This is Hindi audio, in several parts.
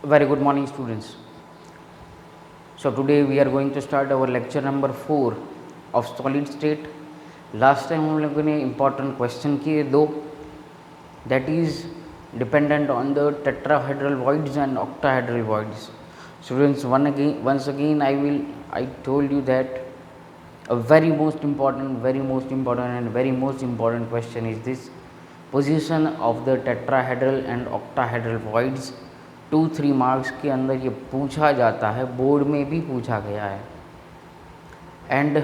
Very good morning, students. So today we are going to start our lecture number 4 of solid state. Last time हम लोगों ने important question किए दो, that is dependent on the tetrahedral voids and octahedral voids. Students, once again I told you that a very most important question is this: position of the tetrahedral and octahedral voids 2-3 marks के अंदर ये पूछा जाता है, बोर्ड में भी पूछा गया है। एंड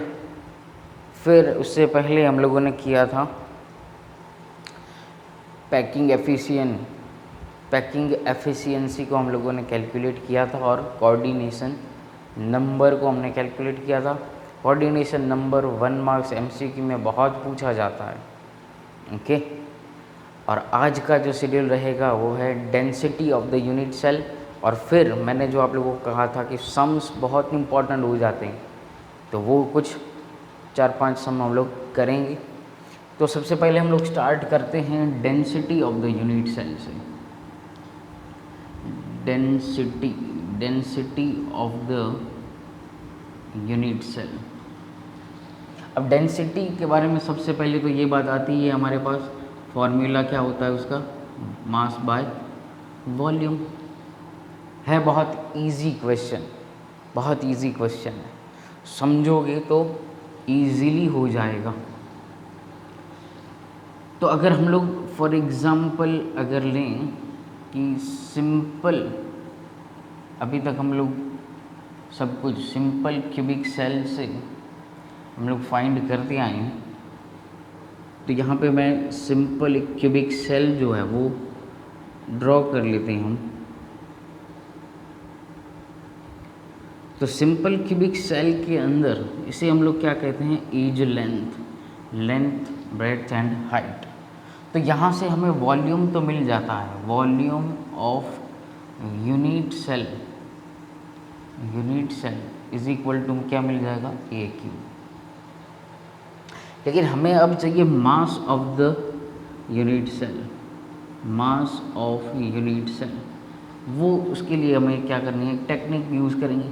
फिर उससे पहले हम लोगों ने किया था पैकिंग एफिशिएंसी को हम लोगों ने कैलकुलेट किया था और कोऑर्डिनेशन नंबर को हमने कैलकुलेट किया था। कोऑर्डिनेशन नंबर 1 मार्क्स एमसीक्यू में बहुत पूछा जाता है, ओके। और आज का जो शेड्यूल रहेगा वो है density of the unit cell. और फिर मैंने जो आप लोगों को कहा था कि सम्स बहुत इंपॉर्टेंट हो जाते हैं, तो वो कुछ 4-5 सम हम लोग करेंगे। तो सबसे पहले हम लोग स्टार्ट करते हैं density of the unit cell से। Density of the unit cell. अब डेंसिटी के बारे में सबसे पहले तो ये बात आती है, हमारे पास फॉर्मूला क्या होता है उसका, मास बाय वॉल्यूम है। बहुत इजी क्वेश्चन है, समझोगे तो इजीली हो जाएगा। तो अगर हम लोग फॉर एग्ज़ाम्पल अगर लें कि सिंपल, अभी तक हम लोग सब कुछ सिंपल क्यूबिक सेल से हम लोग फाइंड करते आए हैं, तो यहाँ पे मैं सिंपल एक क्यूबिक सेल जो है वो ड्रॉ कर लेते हैं हम। तो सिंपल क्यूबिक सेल के अंदर इसे हम लोग क्या कहते हैं, as length, breadth and height. तो यहाँ से हमें वॉल्यूम तो मिल जाता है, volume of unit cell is equal to क्या मिल जाएगा, ए क्यू। लेकिन हमें अब चाहिए mass of the unit cell, वो उसके लिए हमें क्या करनी है, टेक्निक यूज़ करेंगे।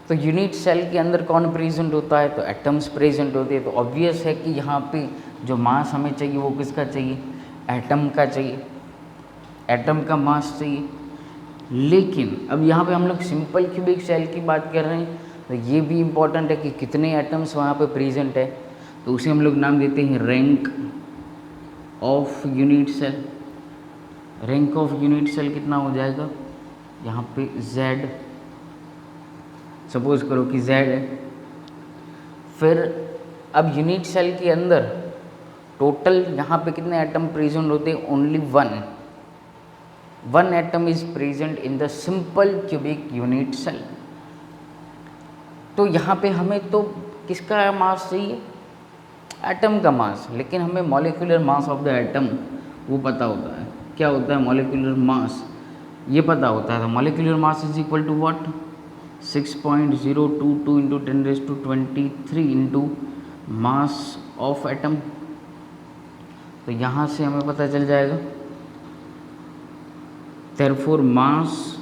तो यूनिट सेल के अंदर कौन प्रेजेंट होता है, तो एटम्स प्रेजेंट होते हैं। तो ऑब्वियस है कि यहाँ पे जो मास हमें चाहिए वो किसका चाहिए, एटम का चाहिए, एटम का मास चाहिए। लेकिन अब यहाँ पे हम लोग सिंपल क्यूबिक सेल की बात कर रहे हैं, तो ये भी इम्पॉर्टेंट है कि कितने एटम्स वहाँ पे प्रेजेंट है। तो उसे हम लोग नाम देते हैं rank of unit cell. Rank of unit cell कितना हो जाएगा, यहाँ पे Z, सपोज करो कि Z है। फिर अब यूनिट सेल के अंदर टोटल यहाँ पे कितने एटम प्रेजेंट होते हैं, only one atom is present in the simple cubic unit cell. तो यहाँ पे हमें तो किसका मास चाहिए, एटम का मास। लेकिन हमें molecular mass of the atom वो पता होता है, क्या होता है मॉलिक्यूलर मास, ये पता होता है। Molecular mass is equal to what, 6.022 into 10⁻23 into mass of atom. तो यहाँ से हमें पता चल जाएगा, therefore mass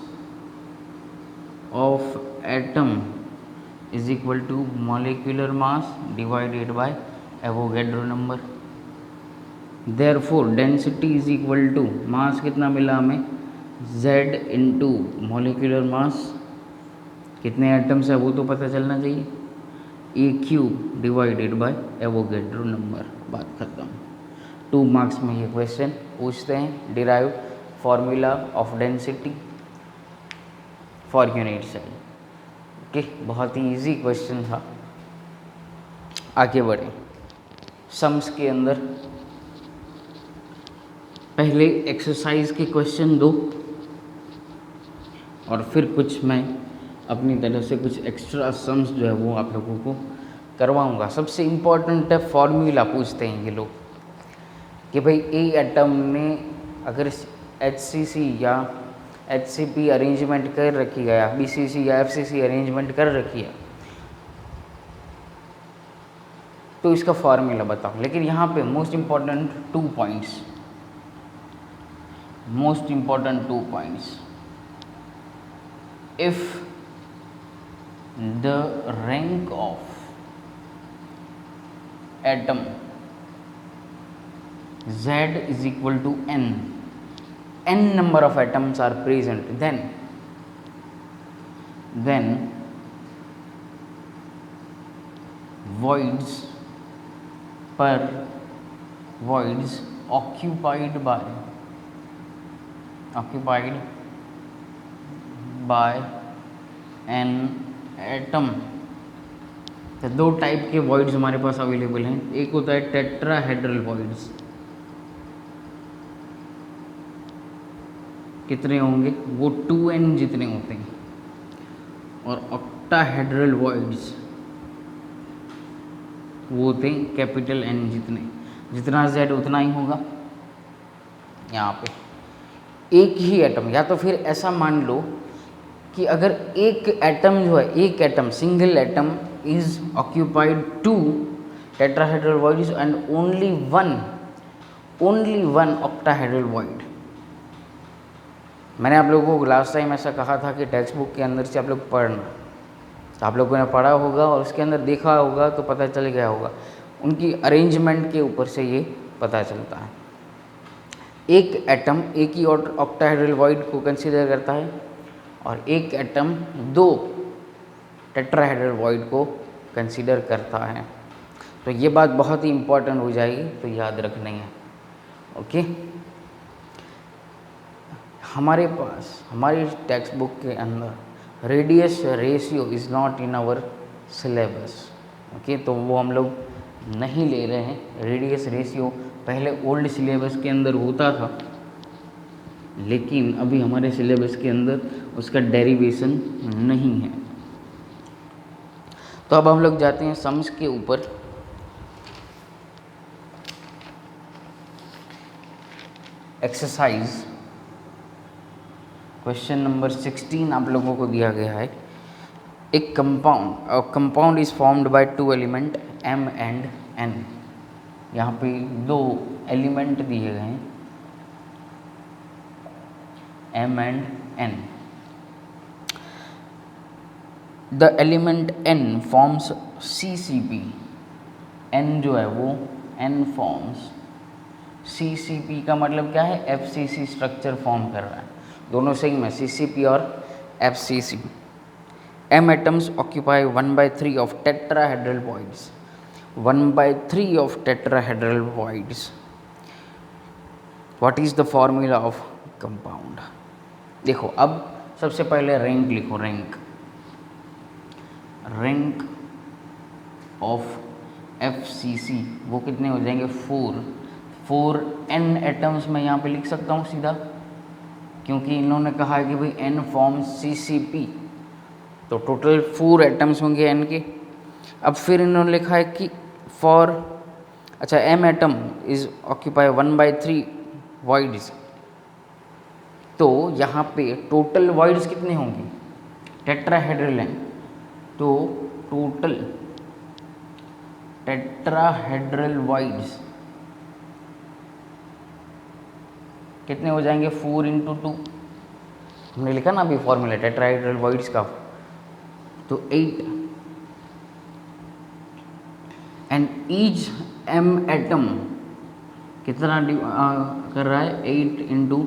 of atom is equal to molecular mass divided by Avogadro number. Therefore density is equal to, mass कितना मिला हमें, Z इंटू मॉलिक्यूलर मास, कितने एटम्स है वो तो पता चलना चाहिए, a cube divided by Avogadro number. बात खत्म। 2 मार्क्स में ये क्वेश्चन पूछते हैं, derive formula of density for unit cell. Okay, बहुत ही इजी क्वेश्चन था। आगे बढ़े सम्स के अंदर, पहले एक्सरसाइज के क्वेश्चन दो और फिर कुछ मैं अपनी तरफ से कुछ एक्स्ट्रा सम्स जो है वो आप लोगों को करवाऊंगा। सबसे इम्पॉर्टेंट है फॉर्मूला पूछते हैं ये लोग कि भाई ए एटम में अगर HCC या HCP अरेंजमेंट कर रखी है या BCC या FCC अरेंजमेंट कर रखी है, तो इसका फॉर्मूला बताओ। लेकिन यहाँ पे most important 2 points, if the rank of atom Z is equal to n number of atoms are present, then voids occupied by an atom। तो दो टाइप के वॉइड्स हमारे पास अवेलेबल हैं। एक होता है टेट्राहेड्रल वॉइड्स, कितने होंगे, वो 2n जितने होते हैं, और ऑक्टाहेड्रल वॉइड्स वो होते हैं कैपिटल N जितने, जितना Z उतना ही होगा। यहाँ पे एक ही एटम, या तो फिर ऐसा मान लो कि अगर एक एटम जो है, एक atom single atom is occupied 2 tetrahedral voids and only one octahedral void. मैंने आप लोगों को लास्ट टाइम ऐसा कहा था कि टेक्स्ट बुक के अंदर से आप लोग पढ़ना, तो आप लोगों ने पढ़ा होगा और उसके अंदर देखा होगा तो पता चल गया होगा। उनकी अरेंजमेंट के ऊपर से ये पता चलता है। एक एटम एक ही ऑक्टाहेड्रल वॉइड को कंसीडर करता है और एक एटम 2 टेट्राहेड्रल वॉइड को कंसीडर करता है। तो ये बात बहुत ही इम्पोर्टेंट हो जाएगी, तो याद रखनी है। ओके, हमारे पास हमारी टेक्स्ट बुक के अंदर radius ratio is not in our syllabus. Okay, तो वो हम लोग नहीं ले रहे हैं। रेडियस रेशियो पहले ओल्ड सिलेबस के अंदर होता था, लेकिन अभी हमारे सिलेबस के अंदर उसका डेरिवेशन नहीं है। तो अब हम लोग जाते हैं सम्स के ऊपर। एक्सरसाइज क्वेश्चन नंबर 16 आप लोगों को दिया गया है। एक compound is formed by 2 element M and N। यहाँ पे 2 एलिमेंट दिए गए हैं M and N। The element N forms CCP। N जो है वो N फॉर्म्स CCP का मतलब क्या है, FCC स्ट्रक्चर फॉर्म कर रहा है। दोनों सेम है, CCP और FCC। M atoms occupy 1/3 of tetrahedral voids। 1/3 of tetrahedral voids। What is the formula of compound? देखो, अब सबसे पहले रैंक लिखो। रैंक ऑफ FCC वो कितने हो जाएंगे, 4 N एटम्स मैं यहाँ पे लिख सकता हूँ सीधा, क्योंकि इन्होंने कहा है कि भाई N फॉर्म्स CCP, तो टोटल 4 एटम्स होंगे N के। अब फिर इन्होंने लिखा है कि M atom is occupy 1/3 voids. तो यहाँ पे टोटल वॉइड्स कितने होंगे, टेट्राहेड्रल हैं, तो टोटल टेट्राहेड्रल वॉइड्स कितने हो जाएंगे, 4 × 2। हमने लिखा ना अभी फॉर्मूला टेट्राहेड्रल वॉइड्स का, तो 8। एंड ईच M एटम कितना कर रहा है, 8 ×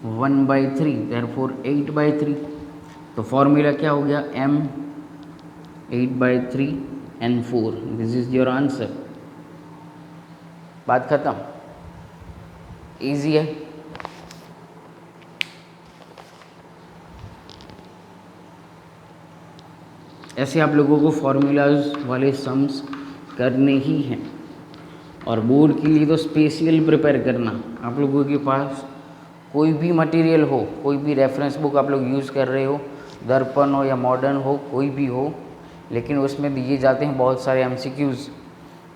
1/3, देयरफॉर 8/3। तो फॉर्मूला क्या हो गया, M 8/3 N 4। This is your answer. बात खत्म, इजी है। ऐसे आप लोगों को फॉर्मूलाज वाले सम्स करने ही हैं, और बोर्ड के लिए तो स्पेशल प्रिपेयर करना। आप लोगों के पास कोई भी मटेरियल हो, कोई भी रेफरेंस बुक आप लोग यूज़ कर रहे हो, दर्पण हो या मॉडर्न हो, कोई भी हो, लेकिन उसमें दिए जाते हैं बहुत सारे MCQs,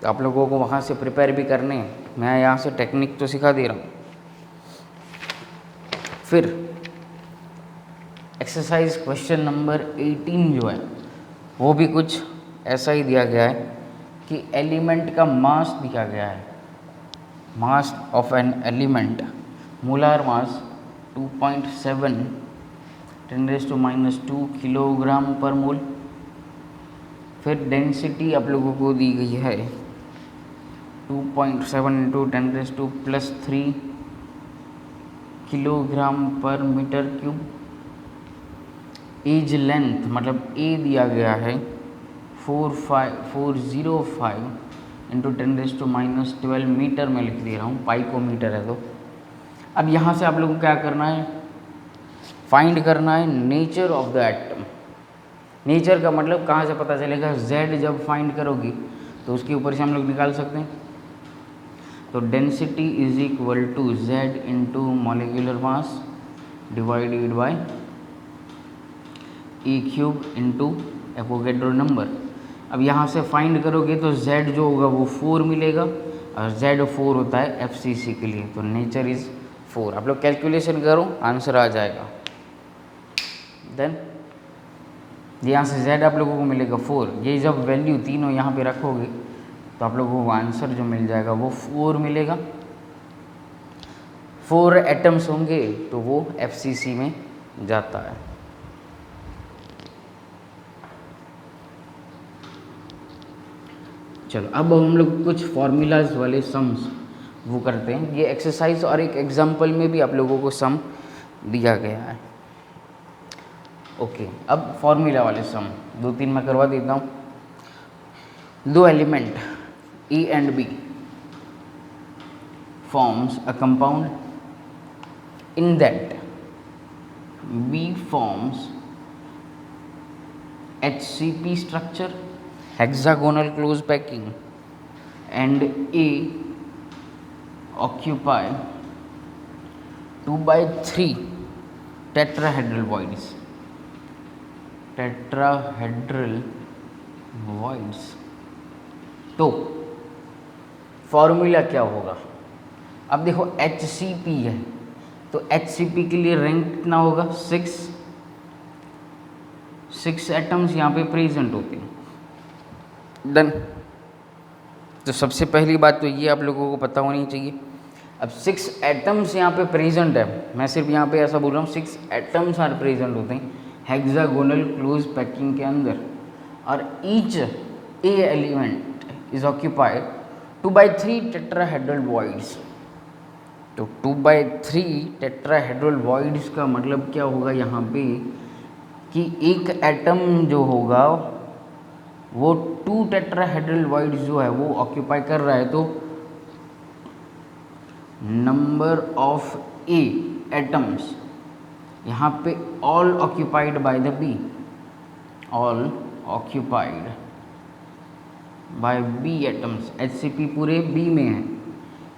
तो आप लोगों को वहाँ से प्रिपेयर भी करने हैं। मैं यहाँ से टेक्निक तो सिखा दे रहा हूँ। फिर एक्सरसाइज क्वेश्चन नंबर 18 जो है वो भी कुछ ऐसा ही दिया गया है कि एलिमेंट का मास दिया गया है। Mass of an element, molar mass 2.7 10⁻² kilogram पर मोल। फिर डेंसिटी आप लोगों को दी गई है 2.7 × 10⁻³ किलोग्राम पर मीटर क्यूब। एज लेंथ मतलब ए दिया गया है 405 × 10⁻12 मीटर में लिख दे रहा हूँ, पाई को मीटर है। तो अब यहाँ से आप लोगों को क्या करना है, फाइंड करना है nature of the atom. Nature का मतलब कहाँ से पता चलेगा, z जब फाइंड करोगी तो उसके ऊपर से हम लोग निकाल सकते हैं। तो density is equal to z into molecular mass divided by E³ into Avogadro number. अब यहाँ से फाइंड करोगे तो z जो होगा वो 4 मिलेगा, और z 4 होता है FCC के लिए, तो नेचर इज़ 4। आप लोग कैलकुलेशन करो, आंसर आ जाएगा। देन यहाँ से z आप लोगों को मिलेगा 4। ये जब वैल्यू तीनों यहाँ पे रखोगे तो आप लोगों को आंसर जो मिल जाएगा वो 4 मिलेगा। 4 एटम्स होंगे तो वो FCC में जाता है। चलो अब हम लोग कुछ फॉर्मूलाज वाले सम्स वो करते हैं। ये एक्सरसाइज और एक एग्जाम्पल में भी आप लोगों को सम दिया गया है। ओके, अब फॉर्मूला वाले सम 2-3 मैं करवा देता हूँ। दो element A and B forms a compound in that B forms HCP structure, hexagonal close packing, and A occupy 2/3 tetrahedral voids. तो फॉर्मूला क्या होगा, अब देखो HCP है तो HCP के लिए रैंक कितना होगा 6 एटम्स यहाँ पे प्रेजेंट होते हैं। डन। तो सबसे पहली बात तो ये आप लोगों को पता होनी चाहिए। अब 6 एटम्स यहाँ पे प्रेजेंट है, मैं सिर्फ यहाँ पे ऐसा बोल रहा हूँ 6 एटम्स आर प्रेजेंट होते हैं हेक्सागोनल क्लोज पैकिंग के अंदर, और each A element is occupied 2/3 tetrahedral voids. तो 2/3 टेट्राहेड्रल वॉइड्स का मतलब क्या होगा यहाँ पे कि एक एटम जो होगा वो 2 टेट्राहेड्रल वॉइड्स जो है वो ऑक्यूपाई कर रहा है। तो नंबर ऑफ ए एटम्स यहाँ पे all occupied by the B, all occupied by B atoms, HCP पूरे B में है,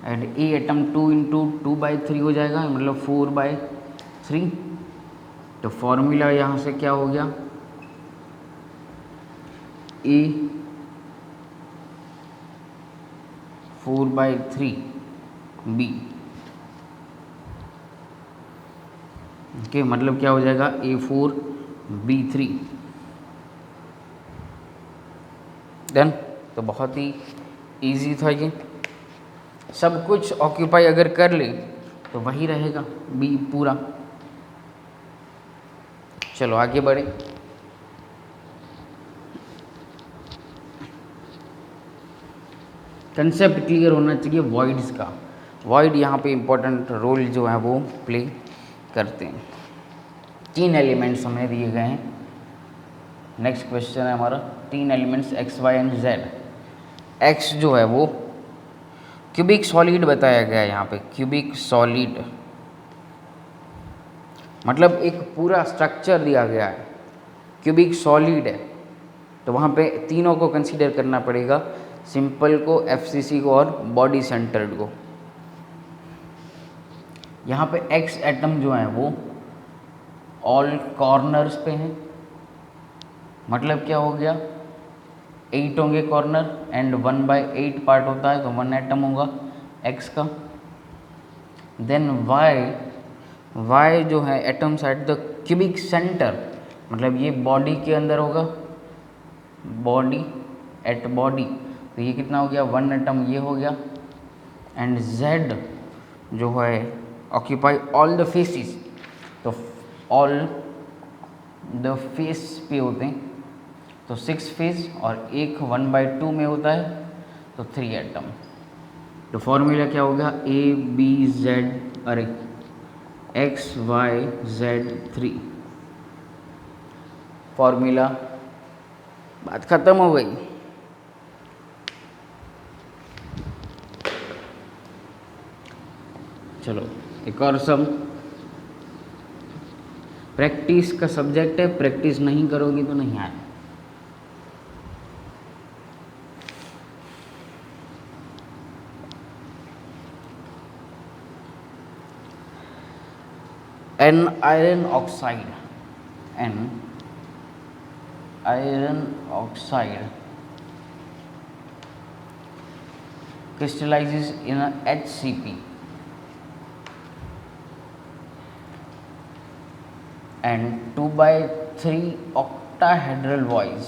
एंड ए एटम 2 × 2/3 हो जाएगा, मतलब 4/3। तो फॉर्मूला यहाँ से क्या हो गया, A 4/3 B। ओके, मतलब क्या हो जाएगा A4 B3। डन। तो बहुत ही इजी था ये, सब कुछ ऑक्यूपाई अगर कर ले तो वही रहेगा B पूरा। चलो आगे बढ़े। कंसेप्ट क्लियर होना चाहिए वॉइड्स का। वॉइड यहाँ पे इम्पोर्टेंट रोल जो है वो प्ले करते हैं। 3 एलिमेंट्स हमें दिए गए हैं। नेक्स्ट क्वेश्चन है हमारा 3 elements x, y and z। x जो है वो क्यूबिक सॉलिड बताया गया है यहाँ पे, क्यूबिक सॉलिड मतलब एक पूरा स्ट्रक्चर दिया गया है, क्यूबिक सॉलिड है। तो वहाँ पे तीनों को कंसीडर करना पड़ेगा, सिंपल को, FCC को और बॉडी सेंटर्ड को। यहाँ पे x एटम जो है वो ऑल कॉर्नर्स पे हैं, मतलब क्या हो गया 8 होंगे कॉर्नर एंड 1/8 पार्ट होता है, तो 1 एटम होगा x का। देन y जो है atoms at the cubic centre, मतलब ये बॉडी के अंदर होगा, बॉडी एट बॉडी, तो ये कितना हो गया 1 एटम, ये हो गया। एंड z जो है ऑक्यूपाई ऑल द फेसिस, तो ऑल द फेस पे होते हैं, तो 6 फेस, और एक 1/2 में होता है तो 3 एटम। तो फॉर्मूला क्या होगा, ए बी जेड, अरे एक्स वाई जेड 3, फॉर्मूला, बात खत्म हो गई। चलो एक और सम, प्रैक्टिस का सब्जेक्ट है, प्रैक्टिस नहीं करोगी तो नहीं आए। An iron oxide crystallizes in a HCP and 2/3 octahedral voids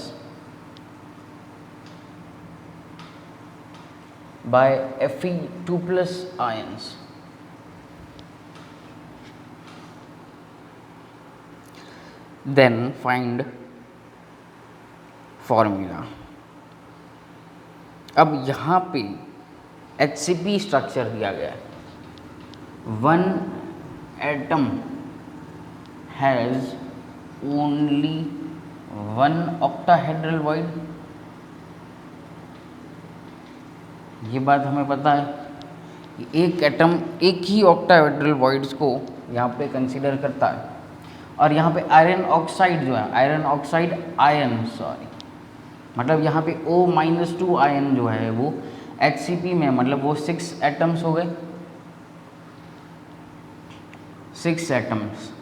by Fe2+ ions. Then find formula. अब यहाँ पे HCP स्ट्रक्चर दिया गया है, 1 atom has only 1 octahedral void। ये बात हमें पता है कि एक एटम एक ही ऑक्टाहेड्रल वॉइड्स को यहाँ पे कंसीडर करता है। और यहाँ पे आयरन ऑक्साइड जो है, आयरन ऑक्साइड आयन, सॉरी, मतलब यहाँ पे O-2 आयन जो है वो HCP में, मतलब वो 6 एटम्स हो गए, 6 एटम्स।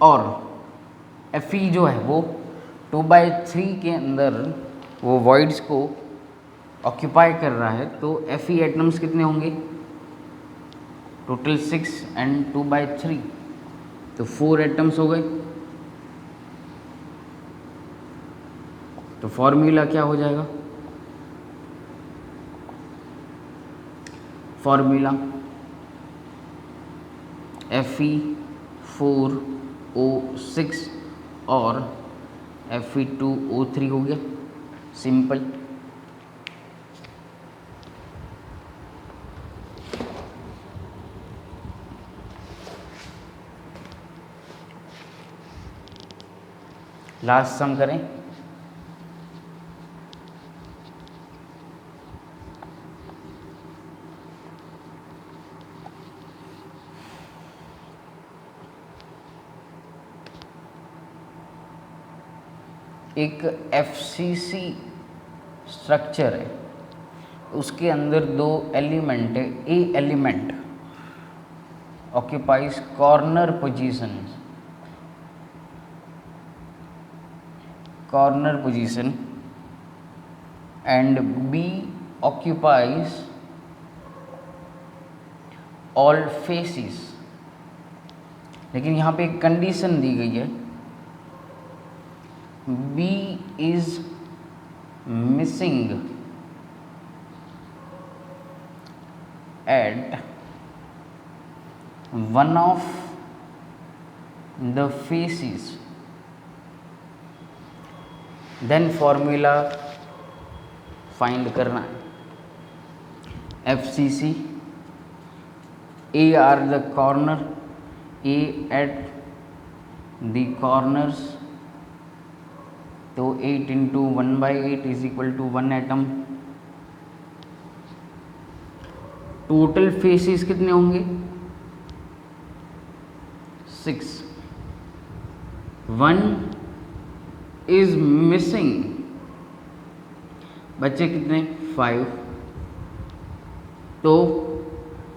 और Fe जो है वो 2/3 के अंदर वो वॉइड्स को ऑक्यूपाई कर रहा है, तो Fe एटम्स कितने होंगे, टोटल 6 एंड 2/3, तो 4 एटम्स हो गए। तो फॉर्मूला क्या हो जाएगा, फॉर्मूला Fe4O6 और Fe2O3 हो गया, सिंपल। लास्ट सम करें, एक FCC स्ट्रक्चर है, उसके अंदर 2 एलिमेंट है। A element occupies corner position and B occupies all faces। लेकिन यहाँ पे एक कंडीशन दी गई है, B is missing at one of the faces। Then formula find करना है, FCC, A are the corner, A at the corners, तो 8 into 1/8 is equal to 1 atom। Total faces कितने होंगे, 6, 1 इज मिसिंग, बच्चे कितने, 5। तो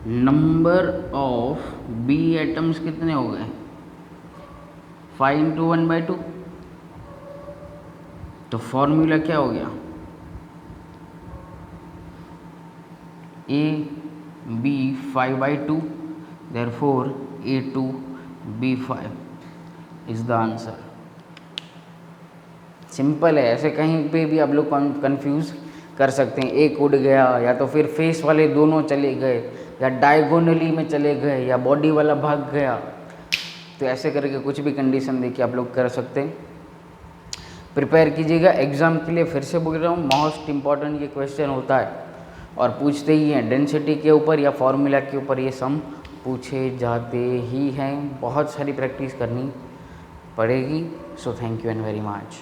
नंबर ऑफ B एटम्स कितने हो गए, 5 into 1/2। तो फॉर्मूला क्या हो गया, AB 5/2, therefore A2B5 is the answer. Simple है, ऐसे कहीं पे भी आप लोग कंफ्यूज कर सकते हैं, एक उड़ गया या तो फिर फेस वाले दोनों चले गए या डायगोनली में चले गए या बॉडी वाला भाग गया, तो ऐसे करके कुछ भी कंडीशन देखिए आप लोग कर सकते हैं, प्रिपेयर कीजिएगा एग्ज़ाम के लिए। फिर से बोल रहा हूँ, मोस्ट इम्पॉर्टेंट ये क्वेश्चन होता है और पूछते ही हैं, डेंसिटी के ऊपर या फॉर्मूला के ऊपर ये सम पूछे जाते ही हैं। बहुत सारी प्रैक्टिस करनी पड़ेगी। So thank you and very much.